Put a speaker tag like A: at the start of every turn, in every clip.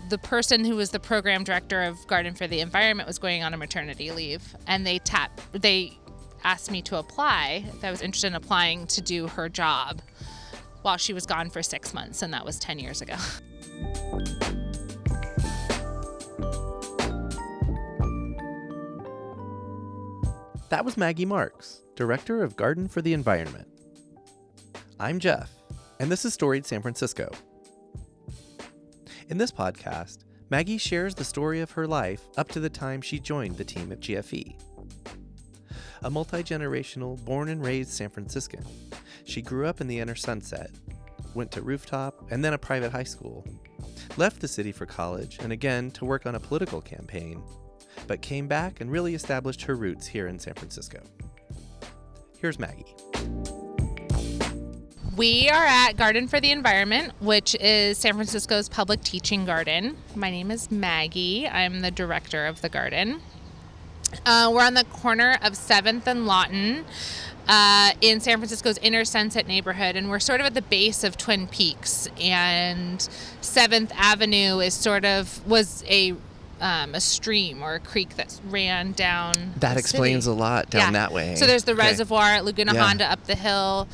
A: the person who was the program director of Garden for the Environment was going on a maternity leave, and they asked me to apply if I was interested in applying to do her job while she was gone for 6 months, and that was 10 years ago.
B: That was Maggie Marks, Director of Garden for the Environment. I'm Jeff, and this is Storied San Francisco. In this podcast, Maggie shares the story of her life up to the time she joined the team at GFE. A multi-generational, born and raised San Franciscan, she grew up in the Inner Sunset, went to Rooftop and then a private high school, left the city for college and again to work on a political campaign, but came back and really established her roots here in San Francisco. Here's Maggie.
A: We are at Garden for the Environment, which is San Francisco's public teaching garden. My name is Maggie. I'm the director of the garden. We're on the corner of 7th and Lawton in San Francisco's Inner Sunset neighborhood, and we're sort of at the base of Twin Peaks. And 7th Avenue was a stream or a creek that ran down.
B: That explains
A: city.
B: a lot down that way.
A: So there's the reservoir at Laguna Honda up the hill.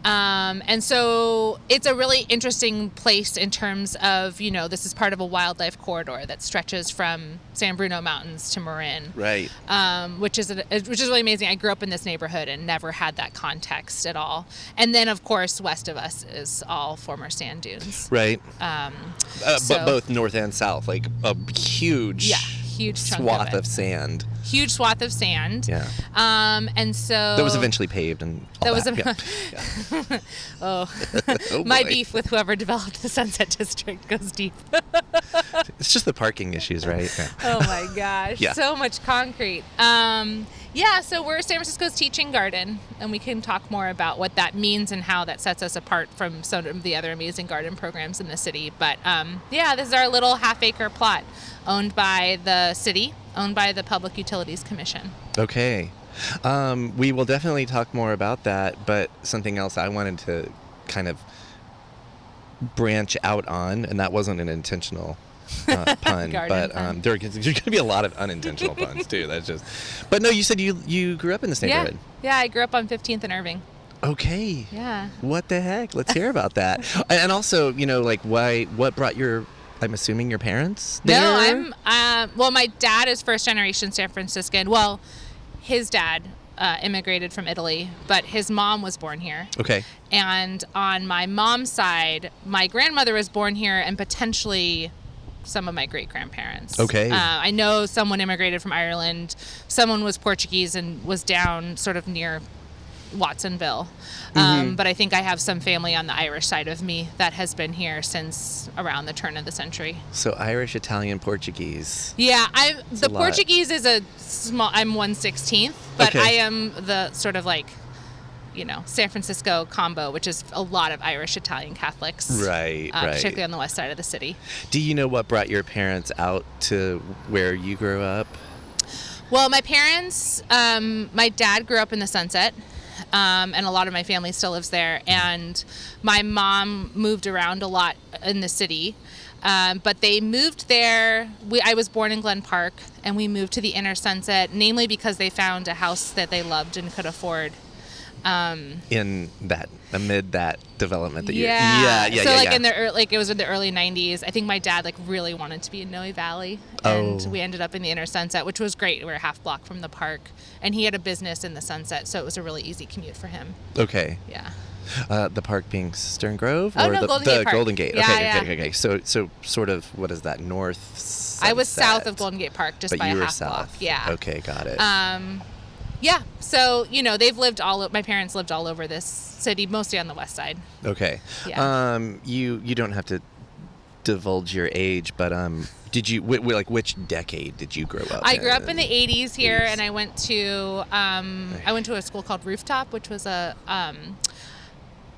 A: And so it's a really interesting place in terms of, this is part of a wildlife corridor that stretches from San Bruno Mountains to Marin.
B: Right.
A: Which is really amazing. I grew up in this neighborhood and never had that context at all. And then, of course, west of us is all former sand dunes.
B: Right. But both north and south, like a huge chunk swath of sand.
A: Huge swath of sand.
B: Yeah.
A: And so
B: that was eventually paved and all that.
A: My beef with whoever developed the Sunset District goes deep.
B: It's just the parking issues, right? Yeah.
A: Oh my gosh.
B: Yeah.
A: So much concrete. So we're San Francisco's teaching garden, and we can talk more about what that means and how that sets us apart from some of the other amazing garden programs in the city. But this is our little half-acre plot owned by the city, owned by the Public Utilities Commission.
B: Okay. We will definitely talk more about that, but something else I wanted to kind of branch out on, and that wasn't an intentional pun, but
A: pun.
B: There's going to be a lot of unintentional puns too. But no, you said you grew up in this neighborhood.
A: Yeah, I grew up on 15th and Irving.
B: Okay.
A: Yeah.
B: What the heck? Let's hear about that. And also, what brought I'm assuming your parents there?
A: No, my dad is first generation San Franciscan. Well, his dad immigrated from Italy, but his mom was born here.
B: Okay.
A: And on my mom's side, my grandmother was born here, and potentially some of my great-grandparents.
B: Okay.
A: I know someone immigrated from Ireland. Someone was Portuguese and was down sort of near Watsonville. But I think I have some family on the Irish side of me that has been here since around the turn of the century.
B: So Irish, Italian, Portuguese.
A: Yeah, the Portuguese is I'm 1/16th, but
B: okay.
A: I am the sort of San Francisco combo, which is a lot of Irish, Italian Catholics.
B: Right.
A: Particularly on the west side of the city.
B: Do you know what brought your parents out to where you grew up?
A: Well, my parents, my dad grew up in the Sunset. And a lot of my family still lives there. And my mom moved around a lot in the city. But they moved there. I was born in Glen Park, and we moved to the Inner Sunset, namely because they found a house that they loved and could afford.
B: Amid that development that
A: So it was in the early 90s. I think my dad really wanted to be in Noe Valley, and we ended up in the Inner Sunset, which was great. We were a half block from the park, and he had a business in the Sunset, so it was a really easy commute for him.
B: Okay.
A: Yeah.
B: The park being Stern Grove?
A: Or
B: the
A: Golden Gate Park.
B: Golden Gate.
A: Yeah,
B: Okay. So sort of, what is that, north, Sunset?
A: I was south of Golden Gate Park, just by a half block. Yeah.
B: Okay, got it.
A: Yeah, so, my parents lived all over this city, mostly on the west side.
B: Okay.
A: Yeah.
B: You don't have to divulge your age, but did you, which decade did you grow up in?
A: I grew up in the 80s here, and I went to a school called Rooftop, which was a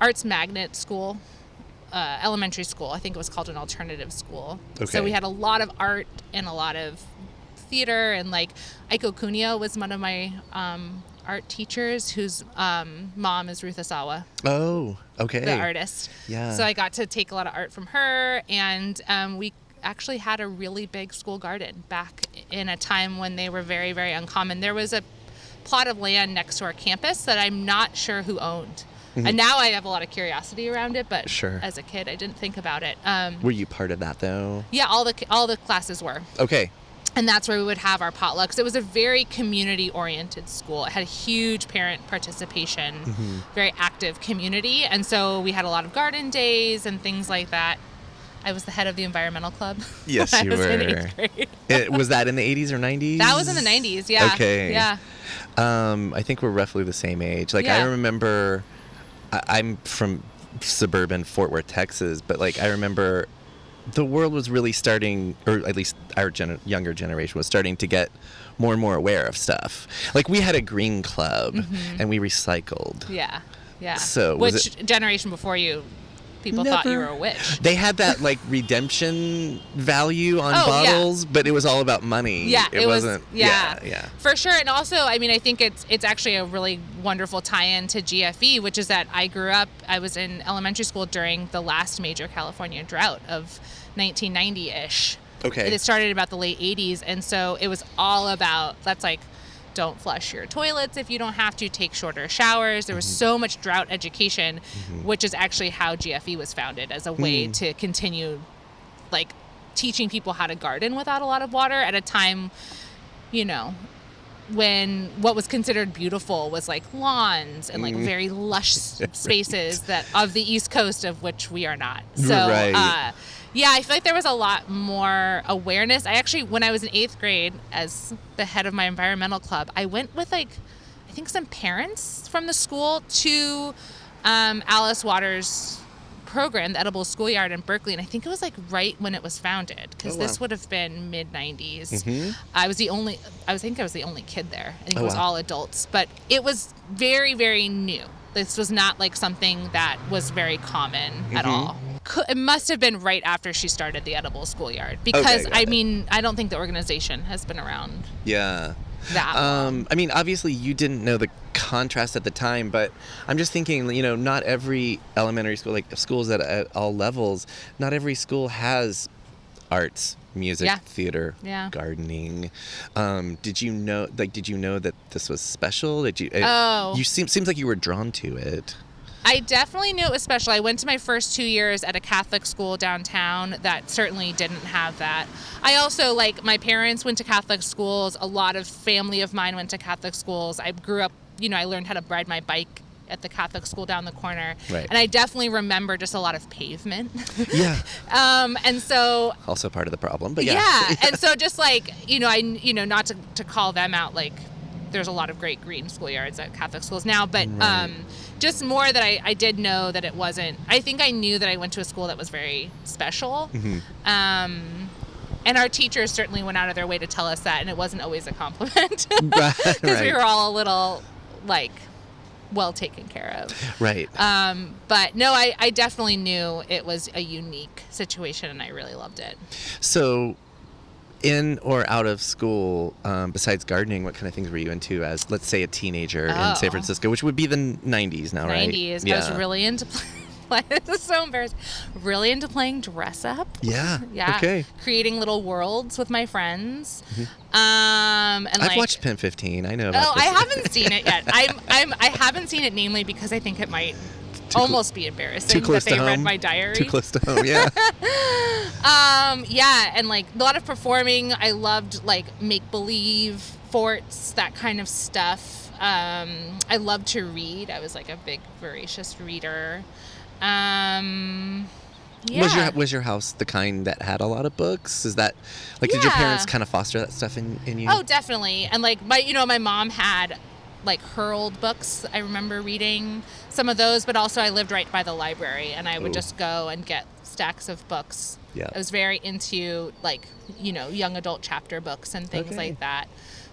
A: arts magnet school, elementary school. I think it was called an alternative school.
B: Okay.
A: So we had a lot of art and a lot of theater, and Aiko Kunio was one of my art teachers, whose mom is Ruth Asawa.
B: Oh, okay.
A: The artist.
B: Yeah.
A: So I got to take a lot of art from her, and actually had a really big school garden back in a time when they were very, very uncommon. There was a plot of land next to our campus that I'm not sure who owned. And now I have a lot of curiosity around it, but as a kid, I didn't think about it.
B: Were you part of that, though?
A: Yeah, all the classes were.
B: Okay.
A: And that's where we would have our potlucks. It was a very community-oriented school. It had a huge parent participation, very active community. And so we had a lot of garden days and things like that. I was the head of the environmental club.
B: Yes, you were. In 8th grade. Was that in the 80s or 90s?
A: That was in the 90s, yeah.
B: Okay.
A: Yeah.
B: I think we're roughly the same age. Like, I remember, I'm from suburban Fort Worth, Texas, but, like, I remember the world was really starting, or at least our younger generation was starting to get more and more aware of stuff. Like, we had a green club, and we recycled.
A: Yeah, yeah.
B: So
A: which generation before you, people thought you were a witch?
B: They had that, like, redemption value on bottles, but it was all about money.
A: Yeah,
B: it wasn't.
A: Yeah, for sure. And also, I mean, I think it's actually a really wonderful tie-in to GFE, which is that I was in elementary school during the last major California drought of 1990-ish.
B: Okay.
A: It started about the late 80s, and so it was all about, don't flush your toilets if you don't have to, take shorter showers. There was so much drought education, which is actually how GFE was founded, as a way to continue, like, teaching people how to garden without a lot of water at a time, you know, when what was considered beautiful was like lawns and like very lush spaces that of the East Coast, of which we are not. So, yeah, I feel like there was a lot more awareness. I actually, when I was in 8th grade as the head of my environmental club, I went with, like, I think some parents from the school to Alice Waters' program, the Edible Schoolyard in Berkeley, and I think it was, like, right when it was founded, because this would have been mid-90s. I think I was the only kid there. I think it was all adults, but it was very, very new. This was not, like, something that was very common at all. It must have been right after she started the Edible Schoolyard, because I don't think the organization has been around.
B: Yeah.
A: That long.
B: I mean, obviously you didn't know the contrast at the time, but I'm just thinking, you know, not every elementary school, like schools at all levels, not every school has arts, music, theater, gardening. Did you know that this was special? Seems like you were drawn to it.
A: I definitely knew it was special. I went to my first 2 years at a Catholic school downtown that certainly didn't have that. I also, like, my parents went to Catholic schools. A lot of family of mine went to Catholic schools. I grew up, you know, I learned how to ride my bike at the Catholic school down the corner. Right. And I definitely remember just a lot of pavement. Yeah. And so... Also
B: part of the problem, but yeah.
A: Yeah. And so just, like, not to call them out, like, there's a lot of great green schoolyards at Catholic schools now, but just more that I did know that it wasn't. I think I knew that I went to a school that was very special. And our teachers certainly went out of their way to tell us that, and it wasn't always a compliment, because we were all a little, like, well taken care of. Right. But no, I definitely knew it was a unique situation, and I really loved it.
B: So, in or out of school, besides gardening, what kind of things were you into as, let's say, a teenager in San Francisco, which would be the 90s now, right?
A: 90s. Yeah. I was really into this is so embarrassing. Really into playing dress up. Yeah. Yeah. Okay. Creating little worlds with my friends. And
B: I've watched Pen 15. I know about this.
A: I haven't seen it yet. I haven't seen it, namely because I think it might almost be embarrassing that they read my diary.
B: Too close to home, yeah.
A: Yeah, and, like, a lot of performing. I loved, like, make-believe forts, that kind of stuff. I loved to read. I was, like, a big, voracious reader. Yeah.
B: Was your house the kind that had a lot of books? Is that, like, did your parents kind of foster that stuff in you?
A: Oh, definitely. And, like, my mom had, like, her old books. I remember reading some of those, but also I lived right by the library, and I would just go and get stacks of books. Yeah. I was very into, like, young adult chapter books and things like that.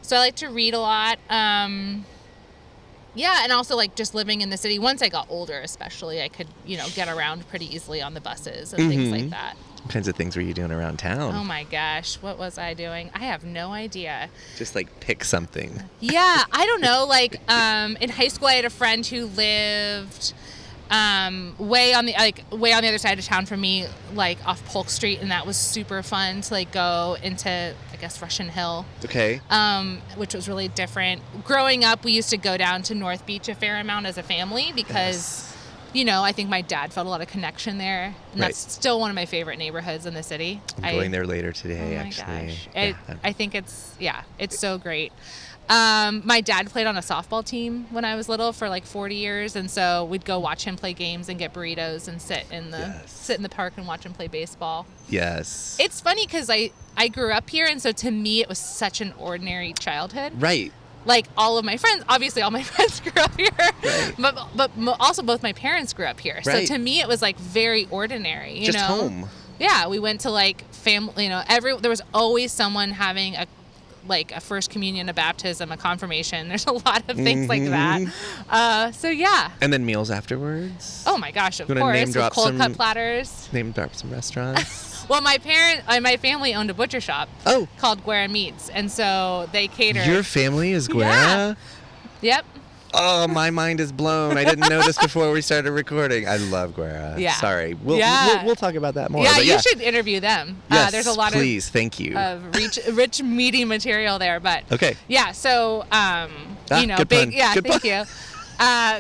A: So I like to read a lot. Yeah, and also, like, just living in the city. Once I got older, especially, I could, get around pretty easily on the buses and things like that.
B: What kinds of things were you doing around town?
A: Oh, my gosh. What was I doing? I have no idea.
B: Just, like, pick something.
A: Yeah, I don't know. Like, in high school, I had a friend who lived way on the other side of town from me, like off Polk Street, and that was super fun to like go into, I guess, Russian Hill.
B: Okay.
A: Which was really different. Growing up, we used to go down to North Beach a fair amount as a family because, I think my dad felt a lot of connection there, and that's still one of my favorite neighborhoods in the city.
B: I'm going there later today, actually.
A: Gosh. I think it's so great. My dad played on a softball team when I was little for like 40 years, and so we'd go watch him play games and get burritos and sit in the park and watch him play baseball.
B: Yes.
A: It's funny because I grew up here, and so to me it was such an ordinary childhood.
B: Right.
A: Like all my friends grew up here, but also both my parents grew up here.
B: Right.
A: So to me it was like very ordinary,
B: Just home.
A: Yeah, we went to like family, there was always someone having a first communion, a baptism, a confirmation. There's a lot of things like that. So yeah.
B: And then meals afterwards?
A: Oh my gosh, of course. With cold cut platters.
B: Name drop some restaurants.
A: Well, my my family owned a butcher shop called Guerra Meats, and so they catered.
B: Your family is Guerra?
A: Yeah. Yep.
B: Oh, my mind is blown. I didn't know this before we started recording. I love Guerra.
A: Yeah.
B: Sorry. We'll talk about that more.
A: Yeah, you should interview them.
B: Yes,
A: there's a lot
B: please. Thank you.
A: of rich, meaty material there. But
B: okay.
A: Yeah, so,
B: good
A: big,
B: pun.
A: yeah,
B: Good
A: thank you.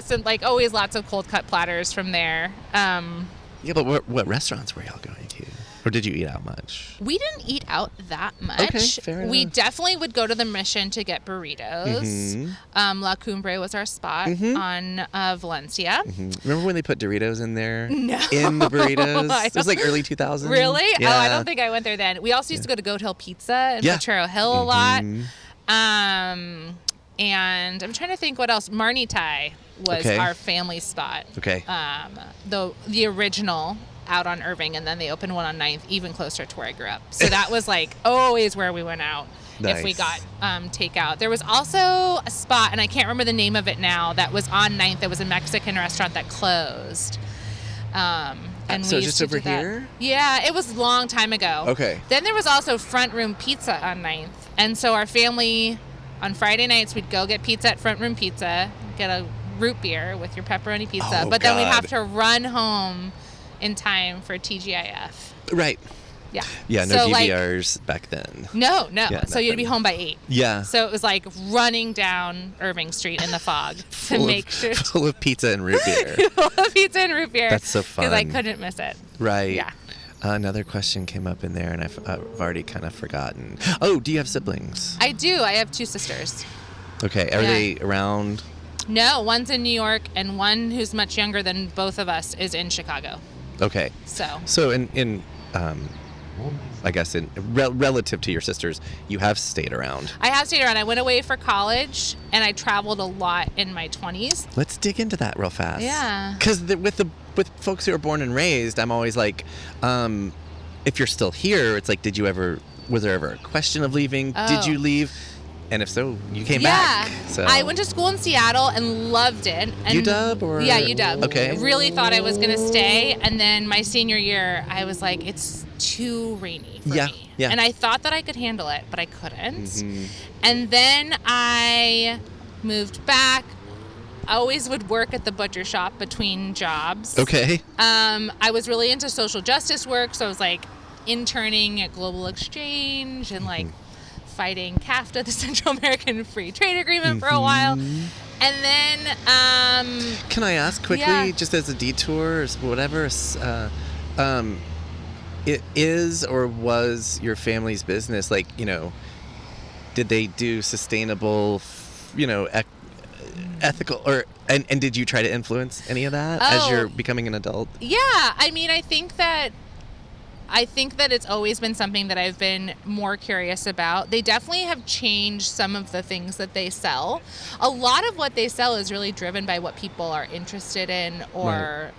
A: So, like, always lots of cold cut platters from there.
B: Yeah, but what restaurants were y'all going to? Or did you eat out much?
A: We didn't eat out that much.
B: Okay, fair enough.
A: We definitely would go to the Mission to get burritos. La Cumbre was our spot on Valencia.
B: Remember when they put Doritos in there?
A: No.
B: In the burritos? It was like early 2000s.
A: Really?
B: Yeah.
A: Oh, I don't think I went there then. We also used to go to Goat Hill Pizza in Potrero Hill a lot. And I'm trying to think what else. Marnie Thai was our family spot.
B: Okay.
A: The original out on Irving, and then they opened one on 9th, even closer to where I grew up. So that was like always where we went out if we got takeout. There was also a spot, and I can't remember the name of it now, that was on 9th. That was a Mexican restaurant that closed. And
B: so
A: we
B: just
A: used to
B: over
A: do that.
B: here?
A: Yeah, it was a long time ago.
B: Okay.
A: Then there was also Front Room Pizza on 9th. And so our family, on Friday nights, we'd go get pizza at Front Room Pizza, get a root beer with your pepperoni pizza.
B: Oh,
A: but then we'd
B: God.
A: have to run home in time for TGIF.
B: Right.
A: Yeah.
B: Yeah, no
A: So,
B: DVRs back then.
A: No.
B: Yeah,
A: so you'd be home by 8.
B: Yeah.
A: So it was like running down Irving Street in the fog to make sure.
B: Full of pizza and root beer.
A: Full of pizza and root beer.
B: That's so fun.
A: Because I couldn't miss it.
B: Right.
A: Yeah.
B: Another question came up in there, and I've already kind of forgotten. Oh, do you have siblings?
A: I do. I have 2 sisters.
B: Okay. Are they around?
A: No, one's in New York, and one who's much younger than both of us is in Chicago.
B: Okay. So in I guess relative to your sisters, you have stayed around.
A: I have stayed around. I went away for college, and I traveled a lot in my 20s.
B: Let's dig into that real fast.
A: Yeah.
B: Because with folks who are born and raised, I'm always like, if you're still here, it's like, was there ever a question of leaving?
A: Oh.
B: Did you leave? And if so, you came back. So.
A: I went to school in Seattle and loved it. And
B: UW or?
A: Yeah, UW.
B: Okay.
A: I really thought I was going to stay. And then my senior year, I was like, it's too rainy for me.
B: Yeah.
A: And I thought that I could handle it, but I couldn't. And then I moved back. I always would work at the butcher shop between jobs.
B: Okay.
A: I was really into social justice work. So I was like interning at Global Exchange and like fighting CAFTA, the Central American Free Trade Agreement, for a while. And then...
B: Can I ask quickly, just as a detour or whatever, it is or was your family's business, like, did they do sustainable, ethical, and did you try to influence any of that as you're becoming an adult?
A: Yeah, I mean, I think that it's always been something that I've been more curious about. They definitely have changed some of the things that they sell. A lot of what they sell is really driven by what people are interested in or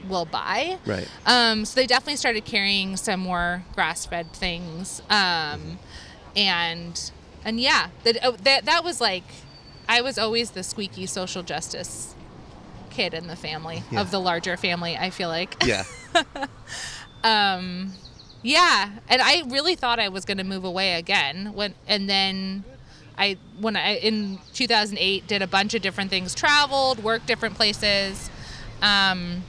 A: will buy.
B: Right.
A: So they definitely started carrying some more grass-fed things. And yeah, that was like, I was always the squeaky social justice kid in the family, of the larger family, I feel like.
B: Yeah.
A: Yeah, and I really thought I was going to move away again and then I in 2008 did a bunch of different things, traveled, worked different places, And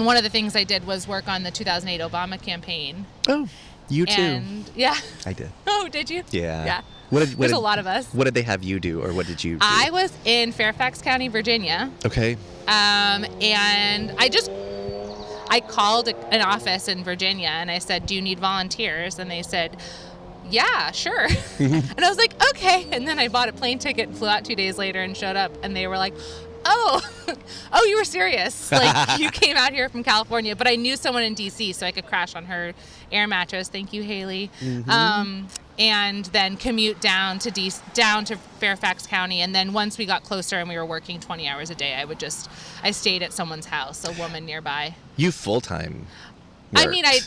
A: one of the things I did was work on the 2008 Obama campaign.
B: Oh, you too.
A: And yeah.
B: I did.
A: Oh, did you?
B: Yeah.
A: Yeah.
B: There's
A: a lot of us.
B: What did they have you do, or what did you do?
A: I was in Fairfax County, Virginia.
B: Okay.
A: And I called an office in Virginia and I said, do you need volunteers? And they said, yeah, sure. And I was like, okay. And then I bought a plane ticket and flew out 2 days later and showed up. And they were like, oh, you were serious. Like, you came out here from California. But I knew someone in D.C., so I could crash on her air mattress. Thank you, Haley. And then commute down to Fairfax County. And then once we got closer and we were working 20 hours a day, I stayed at someone's house, a woman nearby.
B: You full-time
A: worked.
B: I
A: mean, I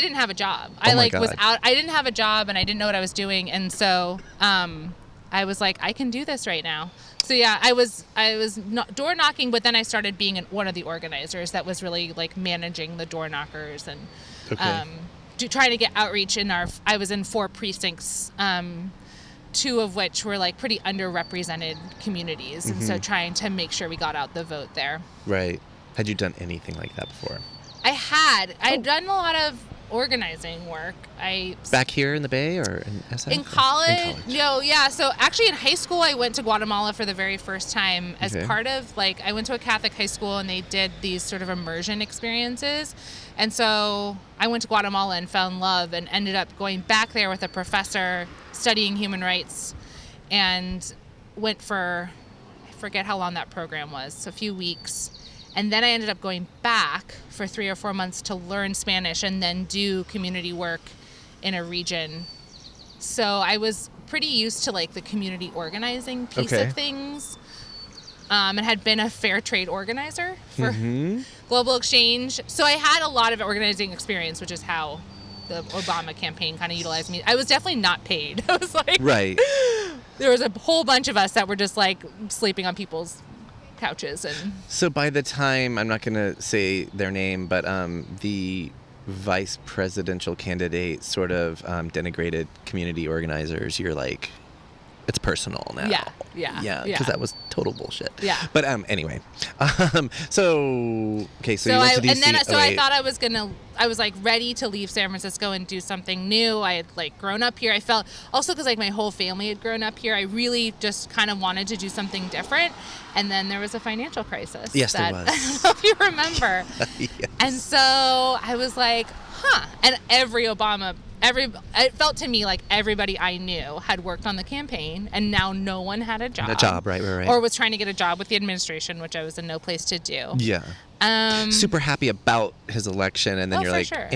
A: didn't have a job.
B: Oh my
A: was
B: God.
A: out. I didn't have a job and I didn't know what I was doing. And so I was like, I can do this right now. So yeah, I was door knocking, but then I started being one of the organizers that was really like managing the door knockers and trying to get outreach I was in 4 precincts, 2 of which were like pretty underrepresented communities. And so trying to make sure we got out the vote there.
B: Right. Had you done anything like that before?
A: I'd done a lot of organizing work.
B: Back here in the Bay or in SF?
A: In college? No, yeah. So actually in high school, I went to Guatemala for the very first time as part of, like, I went to a Catholic high school and they did these sort of immersion experiences. And so I went to Guatemala and fell in love and ended up going back there with a professor studying human rights and went for, I forget how long that program was, a few weeks. And then I ended up going back for 3 or 4 months to learn Spanish and then do community work in a region. So I was pretty used to like the community organizing piece of things, and had been a fair trade organizer for Global Exchange. So I had a lot of organizing experience, which is how the Obama campaign kind of utilized me. I was definitely not paid. I was like,
B: right.
A: There was a whole bunch of us that were just like sleeping on people's couches. And
B: so by the time, I'm not going to say their name, but the vice presidential candidate sort of denigrated community organizers, you're like, it's personal now.
A: Yeah.
B: Because that was total bullshit.
A: Yeah.
B: But anyway, so you went to DC.
A: And then I thought I was like ready to leave San Francisco and do something new. I had like grown up here. I felt also because like my whole family had grown up here. I really just kind of wanted to do something different. And then there was a financial crisis.
B: Yes, there was.
A: I don't know if you remember.
B: Yes.
A: And so I was like, and it felt to me like everybody I knew had worked on the campaign and now no one had a job.
B: Right.
A: Or was trying to get a job with the administration, which I was in no place to do.
B: Yeah. Super happy about his election, and then you're like,
A: sure.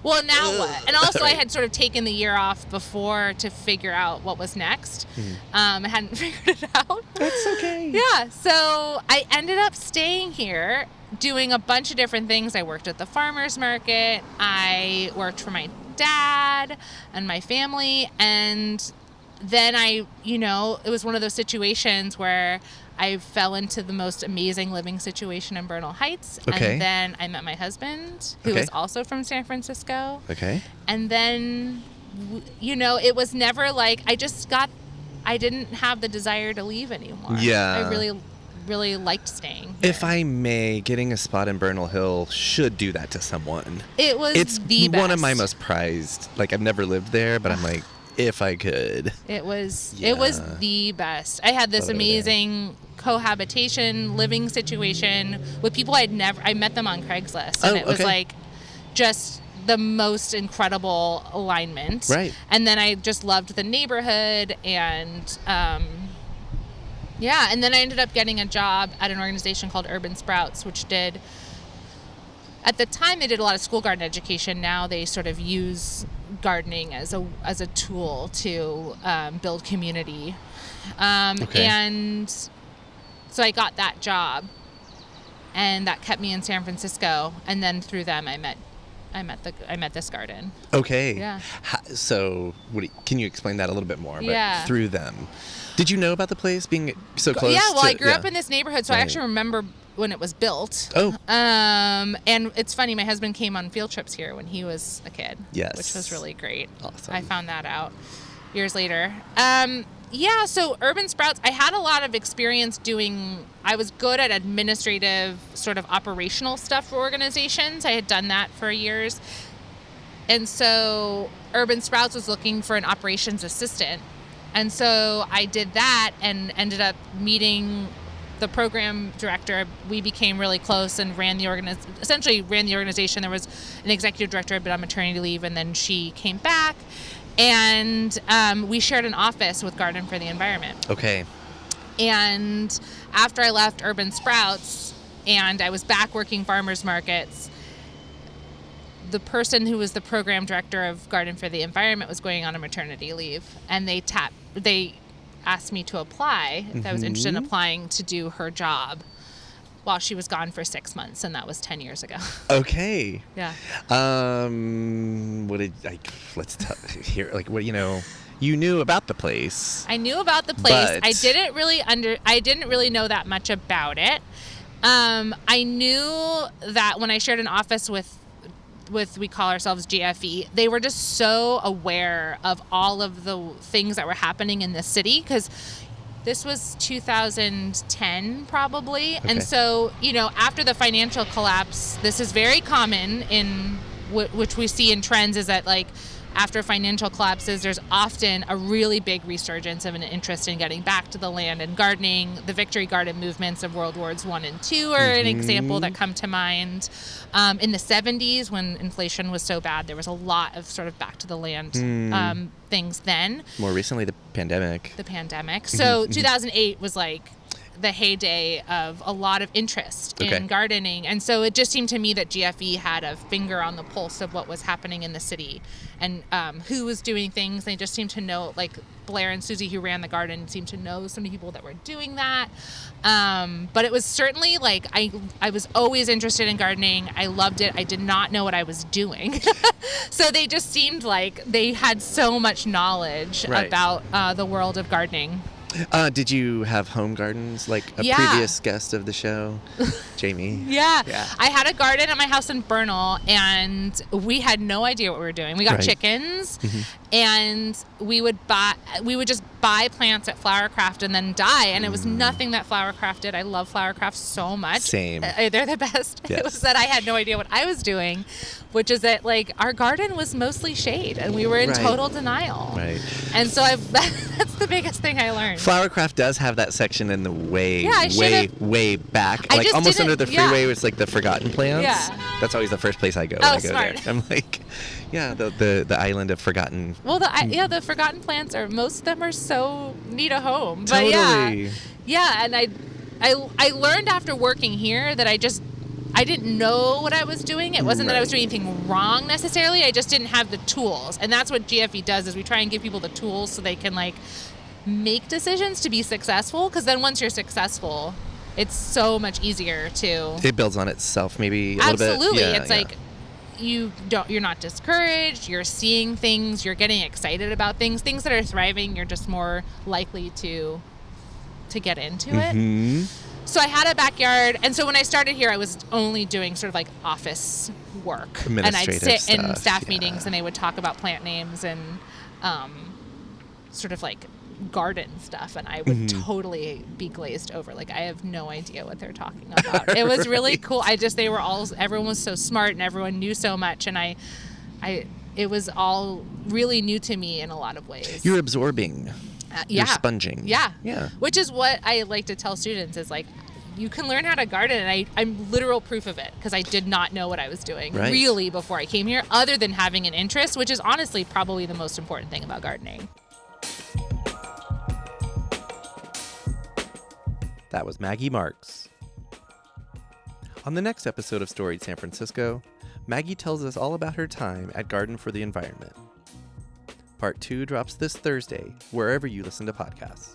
B: Well,
A: now what? And also, right. I had sort of taken the year off before to figure out what was next. I hadn't figured it out.
B: That's okay.
A: Yeah. So I ended up staying here, doing a bunch of different things. I worked at the farmer's market. I worked for my dad and my family, and then it was one of those situations where I fell into the most amazing living situation in Bernal Heights.
B: Okay.
A: And then I met my husband, who was also from San Francisco.
B: Okay.
A: And then, it was never like, I didn't have the desire to leave anymore.
B: Yeah.
A: I really, really liked staying here.
B: If I may, getting a spot in Bernal Hill should do that to someone.
A: It's the best.
B: One of my most prized. Like, I've never lived there, but I'm like, if I could.
A: It was the best. I had this amazing cohabitation living situation with people I met them on Craigslist, and it was like just the most incredible alignment.
B: Right.
A: And then I just loved the neighborhood, and and then I ended up getting a job at an organization called Urban Sprouts, which did, at the time they did a lot of school garden education. Now they sort of use gardening as a tool to build community. And so I got that job, and that kept me in San Francisco. And then through them, I met this garden.
B: Okay.
A: Yeah.
B: So can you explain that a little bit more?
A: Yeah.
B: But through them, did you know about the place being so close?
A: Yeah. Well, I grew up in this neighborhood, so I actually remember when it was built.
B: Oh.
A: And it's funny, my husband came on field trips here when he was a kid.
B: Yes.
A: Which was really great.
B: Awesome.
A: I found that out years later. Yeah, so Urban Sprouts, I had a lot of experience I was good at administrative sort of operational stuff for organizations. I had done that for years. And so Urban Sprouts was looking for an operations assistant. And so I did that and ended up meeting the program director. We became really close and essentially ran the organization. There was an executive director who had been on maternity leave, and then she came back. And we shared an office with Garden for the Environment.
B: Okay.
A: And after I left Urban Sprouts and I was back working farmers markets, the person who was the program director of Garden for the Environment was going on a maternity leave. And they asked me to apply, if I was interested in applying to do her job while she was gone for 6 months, and that was 10 years ago.
B: Okay.
A: Yeah.
B: You knew about the place.
A: I knew about the place. I didn't really know that much about it. I knew that when I shared an office with we call ourselves GFE, they were just so aware of all of the things that were happening in the city, because this was 2010 probably.
B: Okay.
A: And so, after the financial collapse, this is very common in which we see in trends, is that like after financial collapses, there's often a really big resurgence of an interest in getting back to the land and gardening. The Victory Garden movements of World Wars I and II are an example that come to mind. In the 70s, when inflation was so bad, there was a lot of sort of back to the land things then.
B: More recently, the pandemic.
A: So 2008 was like the heyday of a lot of interest in gardening. And so it just seemed to me that GFE had a finger on the pulse of what was happening in the city and who was doing things. They just seemed to know, like Blair and Susie, who ran the garden, seemed to know so many people that were doing that. But it was certainly like, I was always interested in gardening. I loved it. I did not know what I was doing. So they just seemed like they had so much knowledge about the world of gardening.
B: Did you have home gardens like a previous guest of the show, Jamie?
A: Yeah. I had a garden at my house in Bernal, and we had no idea what we were doing. We got chickens, and we would just buy plants at Flowercraft and then die, and it was nothing that Flowercraft did. I love Flowercraft so much.
B: Same.
A: They're the best.
B: Yes.
A: It was that I had no idea what I was doing, which is that like our garden was mostly shade, and we were in total denial. Right. And so that's the biggest thing I learned.
B: Flowercraft does have that section in the way back,
A: I
B: like almost under the freeway, where it's like the forgotten plants.
A: Yeah.
B: That's always the first place I go when I go there. I'm like, the island of forgotten.
A: Well, the forgotten plants most of them are so need a home. But
B: totally.
A: Yeah, and I learned after working here that I didn't know what I was doing. It wasn't that I was doing anything wrong necessarily. I just didn't have the tools. And that's what GFE does, is we try and give people the tools so they can like make decisions to be successful. Because then once you're successful, it's so much easier to...
B: It builds on itself maybe a little bit.
A: Absolutely. It's like you're not discouraged. You're seeing things. You're getting excited about things. Things that are thriving, you're just more likely to get into it. So I had a backyard, and so when I started here, I was only doing sort of like office work, and I'd sit in staff meetings, and they would talk about plant names and sort of like garden stuff, and I would totally be glazed over. Like, I have no idea what they're talking about. It was really cool. Everyone was so smart, and everyone knew so much, and it was all really new to me in a lot of ways.
B: You're absorbing. You're sponging.
A: Yeah. Which is what I like to tell students, is like, you can learn how to garden, and I'm literal proof of it, because I did not know what I was doing really before I came here, other than having an interest, which is honestly probably the most important thing about gardening.
B: That was Maggie Marks. On the next episode of Storied San Francisco, Maggie tells us all about her time at Garden for the Environment. Part 2 drops this Thursday, wherever you listen to podcasts.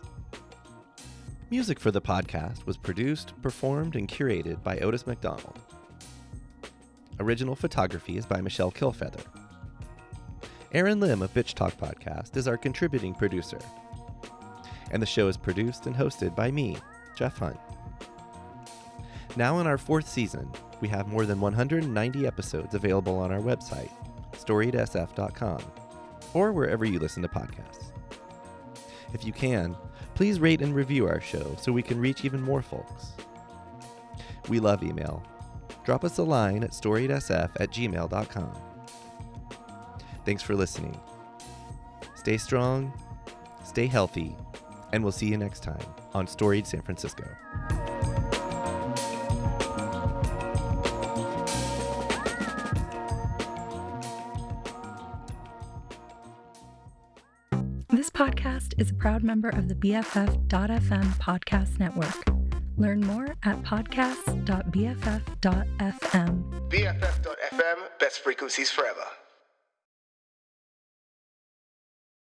B: Music for the podcast was produced, performed, and curated by Otis McDonald. Original photography is by Michelle Kilfeather. Aaron Lim of Bitch Talk Podcast is our contributing producer. And the show is produced and hosted by me, Jeff Hunt. Now in our 4th season, we have more than 190 episodes available on our website, storiedsf.com, or wherever you listen to podcasts. If you can, please rate and review our show so we can reach even more folks. We love email. Drop us a line at storiedsf@gmail.com. Thanks for listening. Stay strong, stay healthy, and we'll see you next time on Storied San Francisco.
C: This podcast is a proud member of the BFF.FM podcast network. Learn more at podcast.bff.fm.
D: BFF.FM, best frequencies forever.